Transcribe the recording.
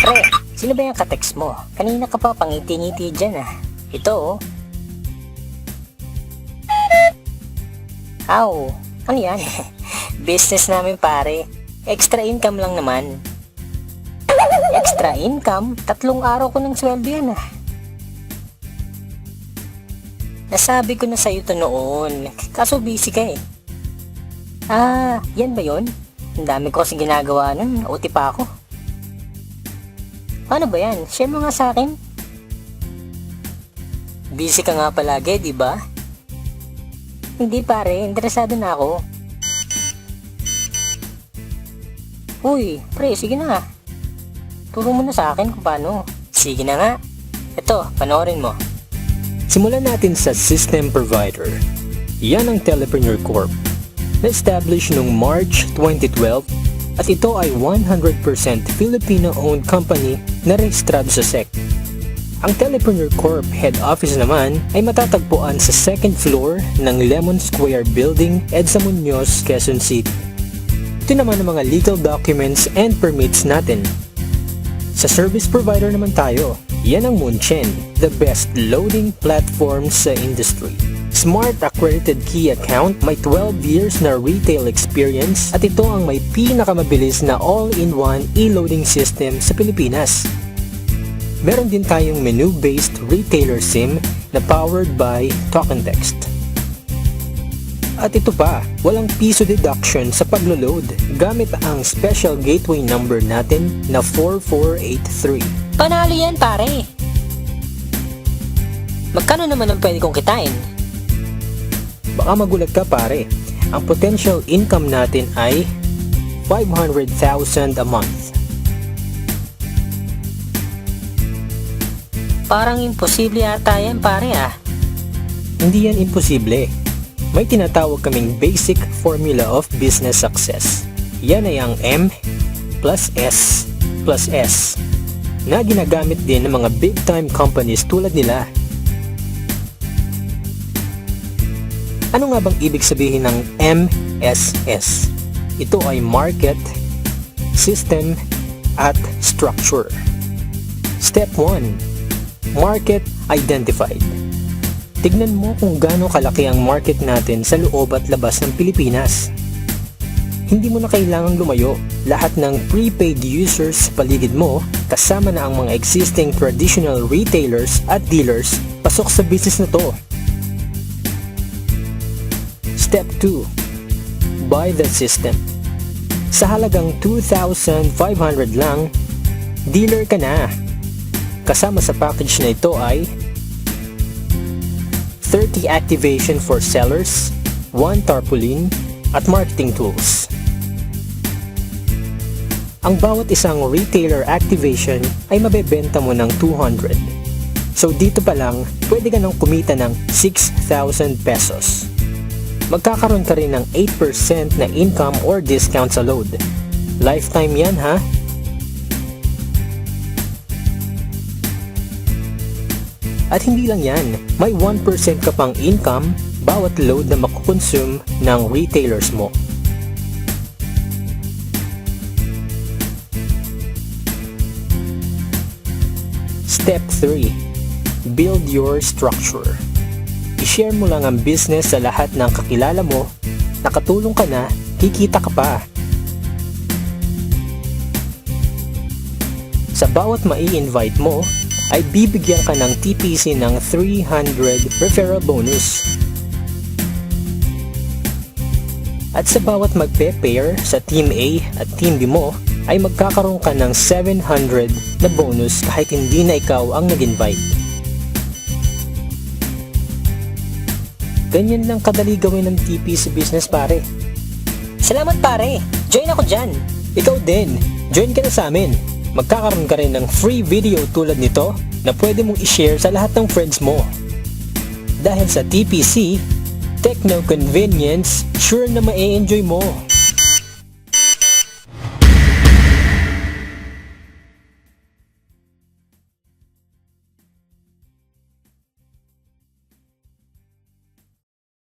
Pre, sino ba yung ka-text mo? Kanina ka pa pangiti-ngiti dyan ah. Ito oh. Aw, ano yan? Business namin pare. Extra income lang naman. Extra income? 3 araw ko ng sweldo yan ah. Nasabi ko na sa'yo to noon. Kaso busy ka eh. Ah, yan ba yun? Ang dami ko kasi ginagawa nun. OT pa ako. Ano ba yan? Share mo nga sa akin. Busy ka nga palagi, di ba? Hindi pare, interesado na ako. Uy, pre, sige na nga. Turo mo na sa akin kung paano. Sige na nga. Ito, panoorin mo. Simulan natin sa system provider. Yan ang Telepreneur Corp. Na-establish noong March 2012 at ito ay 100% Filipino-owned company na rehistrado sa SEC. Ang Telepreneur Corp head office naman ay matatagpuan sa second floor ng Lemon Square Building, EDSA Muñoz, Quezon City. Ito naman ang mga legal documents and permits natin. Sa service provider naman tayo. Yan ang Munchen, the best loading platform sa industry. Smart accredited key account, may 12 years na retail experience at ito ang may pinakamabilis na all-in-one e-loading system sa Pilipinas. Meron din tayong menu-based retailer SIM na powered by Talk and Text. At ito pa, walang piso deduction sa paglo-load gamit ang special gateway number natin na 4483. Panalo yan pare. Magkano naman ang pwede kong kitain? Baka magulat ka pare, ang potential income natin ay 500,000 a month. Parang imposible ata yan pare ah. Hindi yan imposible. May tinatawag kaming basic formula of business success. Yan ay ang M plus S plus S na ginagamit din ng mga big time companies tulad nila. Ano nga bang ibig sabihin ng MSS? Ito ay market, system, at structure. Step 1. Market identified. Tignan mo kung gaano kalaki ang market natin sa loob at labas ng Pilipinas. Hindi mo na kailangang lumayo. Lahat ng prepaid users sa paligid mo, kasama na ang mga existing traditional retailers at dealers, pasok sa business na to. Step 2. Buy the system. Sa halagang 2,500 lang, dealer ka na. Kasama sa package na ito ay 30 activation for sellers, 1 tarpaulin, at marketing tools. Ang bawat isang retailer activation ay mabebenta mo ng 200. So dito pa lang, pwede ka nang kumita ng 6,000 pesos. Magkakaroon ka rin ng 8% na income or discount sa load. Lifetime yan ha? At hindi lang yan, may 1% ka pang income bawat load na makukonsume ng retailers mo. Step 3. Build your structure. I-share mo lang ang business sa lahat ng kakilala mo, nakatulong ka na, kikita ka pa. Sa bawat mai-invite mo, ay bibigyan ka ng TPC ng 300 referral bonus. At sa bawat magpe-pair sa Team A at Team B mo, ay magkakaroon ka ng 700 na bonus kahit hindi na ikaw ang nag-invite. Ganyan lang kadali gawin ng TPC business pare. Salamat pare. Join ako dyan. Ikaw din, join ka na sa amin. Magkakaroon ka rin ng free video tulad nito na pwede mong i-share sa lahat ng friends mo. Dahil sa TPC, techno convenience, sure na ma-enjoy mo.